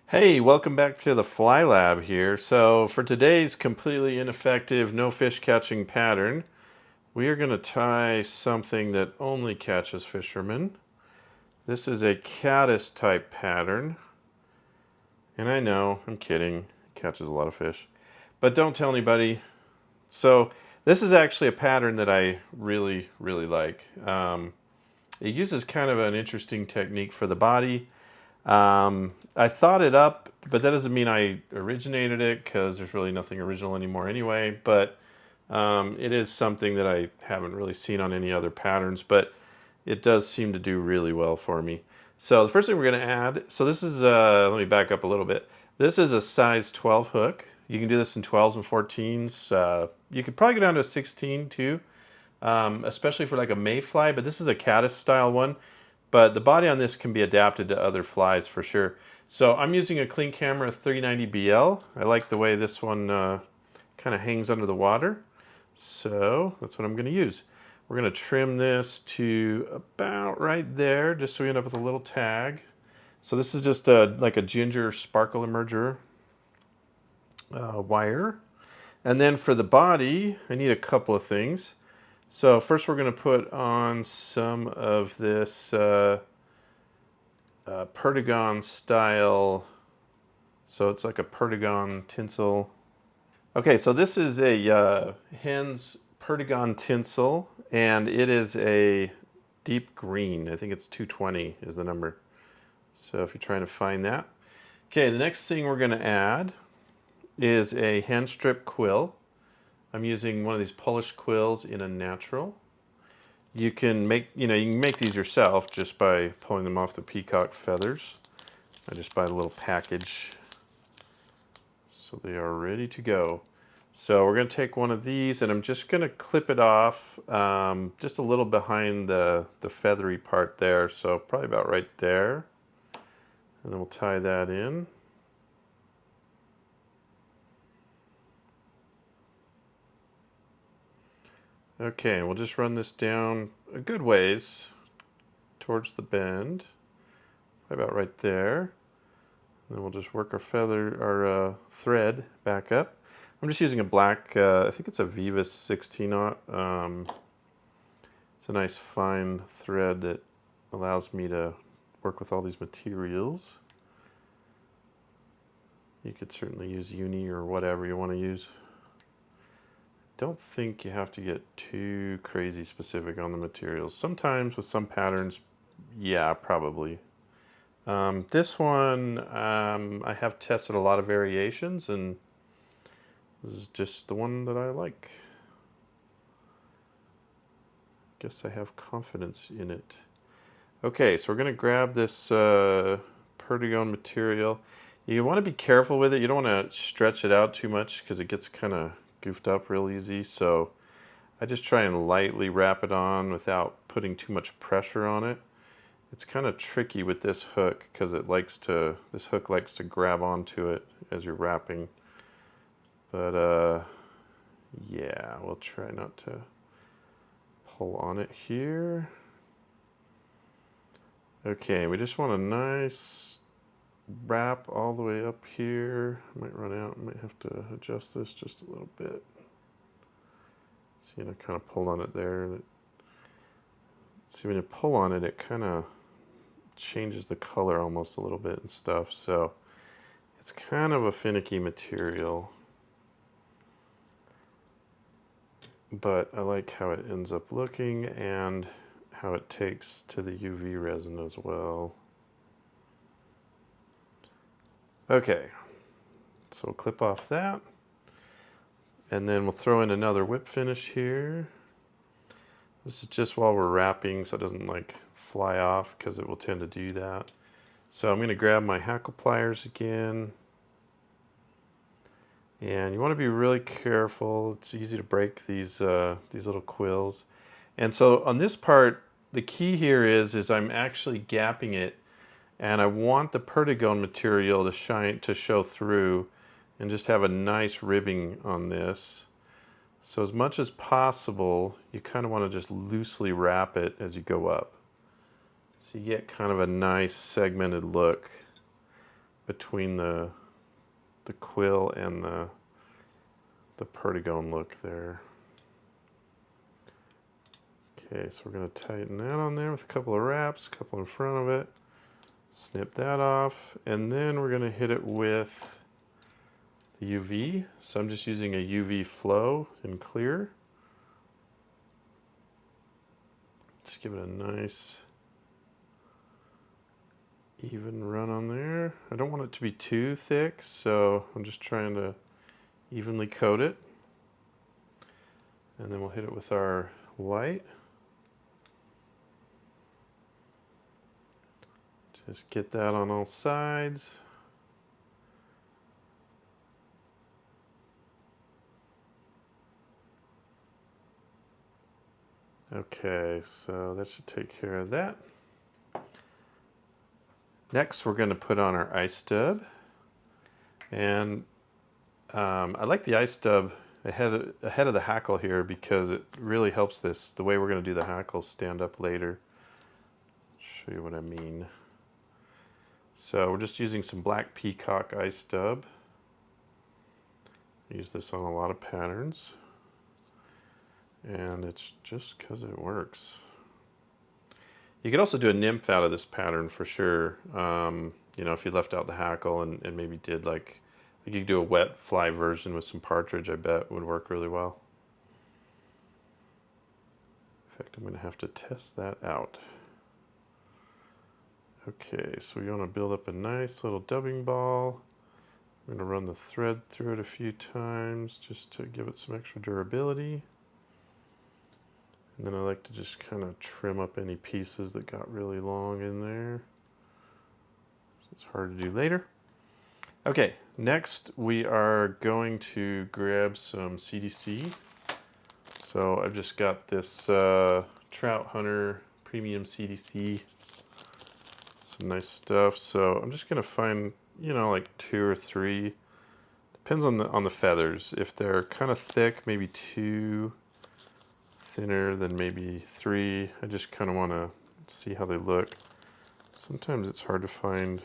Hey, welcome back to the Fly Lab here. So for today's completely ineffective no fish catching pattern, we are going to tie something that only catches fishermen. This is a caddis type pattern. And I know, I'm kidding, it catches a lot of fish. But don't tell anybody. So this is actually a pattern that I really like. It uses kind of an interesting technique for the body. I thought it up, but that doesn't mean I originated it because there's really nothing original anymore anyway. But it is something that I haven't really seen on any other patterns, but it does seem to do really well for me. So the first thing we're going to add, so this is, let me back up a little bit. This is a size 12 hook. You can do this in 12s and 14s. You could probably go down to a 16 too, especially for like a mayfly, but this is a caddis style one. But the body on this can be adapted to other flies for sure. So I'm using a clean camera 3090 BL. I like the way this one kind of hangs under the water. So that's what I'm going to use. We're going to trim this to about right there, just so we end up with a little tag. So this is just like a ginger sparkle emerger wire. And then for the body, I need a couple of things. So first we're going to put on some of this Perdigon style, so it's like a Perdigon tinsel. Okay, so this is a hen's Perdigon tinsel, and it is a deep green. I think it's 220 is the number. So if you're trying to find that. Okay, the next thing we're going to add is a hen strip quill. I'm using one of these Polish quills in a natural. You can make, you can make these yourself just by pulling them off the peacock feathers. I just buy a little package, so they are ready to go. So we're going to take one of these, and I'm just going to clip it off just a little behind the feathery part there, so probably about right there. And then we'll tie that in. Okay, we'll just run this down a good ways towards the bend, about right there. And then we'll just work our thread back up. I'm just using a black, I think it's a Vivus 16-aught. It's a nice fine thread that allows me to work with all these materials. You could certainly use uni or whatever you want to use. Don't think you have to get too crazy specific on the materials. Sometimes with some patterns, yeah, probably. This one, I have tested a lot of variations, and this is just the one that I like. Guess I have confidence in it. Okay, so we're going to grab this Perdigon material. You want to be careful with it. You don't want to stretch it out too much because it gets kind of goofed up real easy. So I just try and lightly wrap it on without putting too much pressure on it. It's kind of tricky with this hook because this hook likes to grab onto it as you're wrapping. But yeah, we'll try not to pull on it here. Okay, we just want a nice wrap all the way up here. I might run out, I might have to adjust this just a little bit. See, I kind of pulled on it there. See, when you pull on it, it kind of changes the color almost a little bit and stuff. So it's kind of a finicky material. But I like how it ends up looking and how it takes to the UV resin as well. Okay, so we'll clip off that. And then we'll throw in another whip finish here. This is just while we're wrapping so it doesn't like fly off because it will tend to do that. So I'm going to grab my hackle pliers again. And you want to be really careful. It's easy to break these little quills. And so on this part, the key here is I'm actually gapping it, and I want the Perdigon material to show through and just have a nice ribbing on this. So as much as possible, you kind of want to just loosely wrap it as you go up. So you get kind of a nice segmented look. between the quill and the perdigone look there. Okay, so we're going to tighten that on there with a couple of wraps, a couple in front of it. Snip that off, and then we're going to hit it with the UV. So I'm just using a UV flow in clear. Just give it a nice even run on there. I don't want it to be too thick, so I'm just trying to evenly coat it. And then we'll hit it with our light. Just get that on all sides. Okay, so that should take care of that. Next, we're going to put on our ice stub. And I like the ice stub ahead of the hackle here because it really helps the way we're going to do the hackle stand up later. Show you what I mean. So we're just using some black peacock ice stub. I use this on a lot of patterns. And it's just because it works. You could also do a nymph out of this pattern for sure. You know, if you left out the hackle and maybe did like you could do a wet fly version with some partridge, I bet would work really well. In fact, I'm going to have to test that out. Okay, so we want to build up a nice little dubbing ball. I'm going to run the thread through it a few times just to give it some extra durability. And then I like to just kind of trim up any pieces that got really long in there. So it's hard to do later. Okay, next we are going to grab some CDC. So I've just got this Trout Hunter Premium CDC. Some nice stuff. So I'm just going to find, you know, like 2 or 3. Depends on the feathers. If they're kind of thick, maybe 2. Thinner than maybe 3. I just kind of want to see how they look. Sometimes it's hard to find.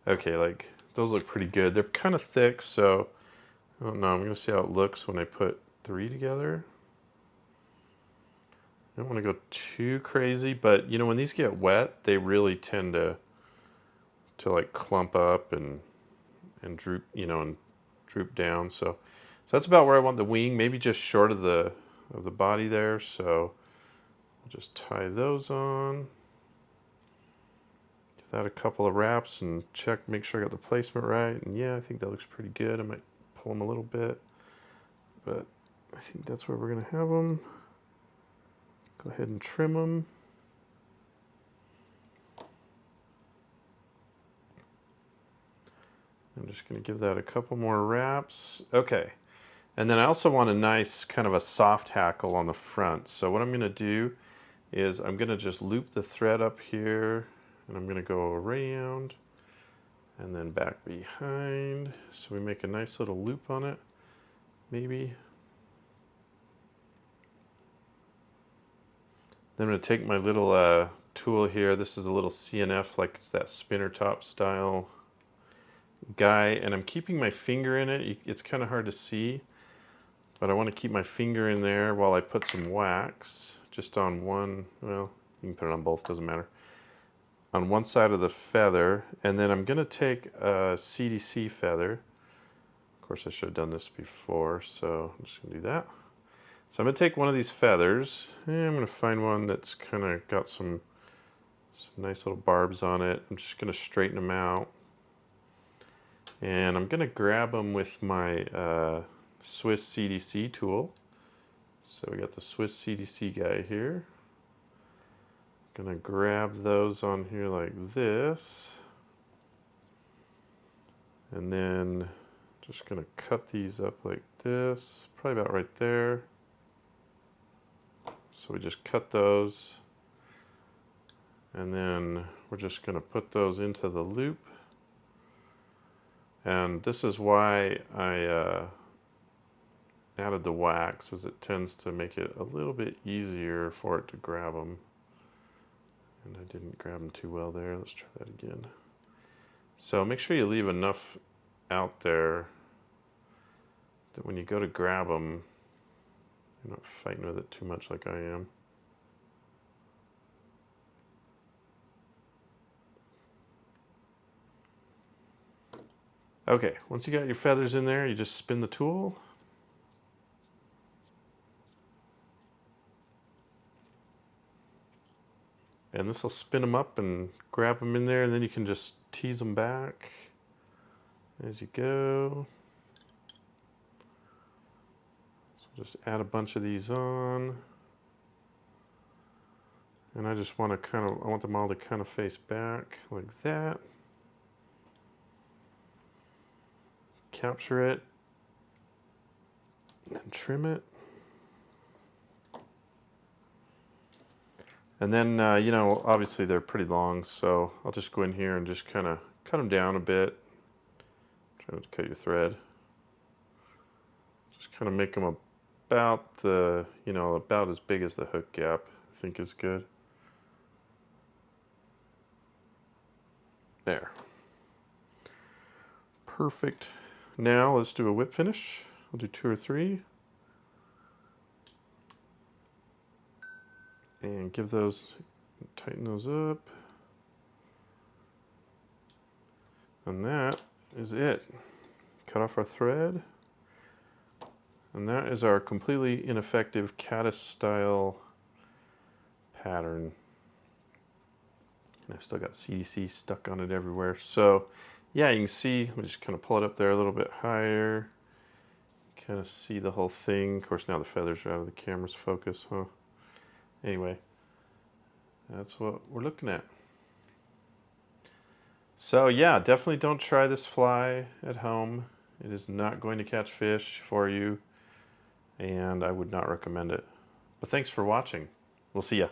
Okay, like those look pretty good. They're kind of thick, so I don't know. I'm going to see how it looks when I put 3 together. I don't want to go too crazy, but you know, when these get wet, they really tend to like clump up and droop, you know, and droop down. So that's about where I want the wing, maybe just short of the body there, so we'll just tie those on. Give that a couple of wraps and check, make sure I got the placement right. And yeah, I think that looks pretty good. I might pull them a little bit, but I think that's where we're going to have them. Go ahead and trim them. I'm just going to give that a couple more wraps. Okay. And then I also want a nice kind of a soft hackle on the front. So what I'm going to do is I'm going to just loop the thread up here, and I'm going to go around and then back behind. So we make a nice little loop on it, maybe. Then I'm going to take my little tool here. This is a little CNF, like it's that spinner top style guy, and I'm keeping my finger in it. It's kind of hard to see, but I want to keep my finger in there while I put some wax just on one, well, you can put it on both, doesn't matter. On one side of the feather, and then I'm going to take a CDC feather. Of course, I should have done this before, so I'm just going to do that. So I'm going to take one of these feathers, and I'm going to find one that's kind of got some nice little barbs on it. I'm just going to straighten them out. And I'm going to grab them with my Swiss CDC tool. So we got the Swiss CDC guy here. Gonna grab those on here like this. And then just gonna cut these up like this, probably about right there. So we just cut those. And then we're just gonna put those into the loop. And this is why I added the wax, as it tends to make it a little bit easier for it to grab them. And I didn't grab them too well there. Let's try that again. So make sure you leave enough out there that when you go to grab them, you're not fighting with it too much like I am. Okay, once you got your feathers in there, you just spin the tool. And this will spin them up and grab them in there, and then you can just tease them back as you go. So just add a bunch of these on. And I just want to I want them all to kind of face back like that. Capture it and trim it. And then, you know, obviously they're pretty long, so I'll just go in here and just kind of cut them down a bit. Try not to cut your thread. Just kind of make them about the, you know, about as big as the hook gap, I think is good. There. Perfect. Now let's do a whip finish. I'll do 2 or 3. And give those, tighten those up. And that is it. Cut off our thread. And that is our completely ineffective caddis style pattern. And I've still got CDC stuck on it everywhere. So yeah, you can see, let me just kind of pull it up there a little bit higher. Kind of see the whole thing. Of course, now the feathers are out of the camera's focus, huh? Anyway, that's what we're looking at. So yeah, definitely don't try this fly at home. It is not going to catch fish for you, and I would not recommend it. But thanks for watching. We'll see ya.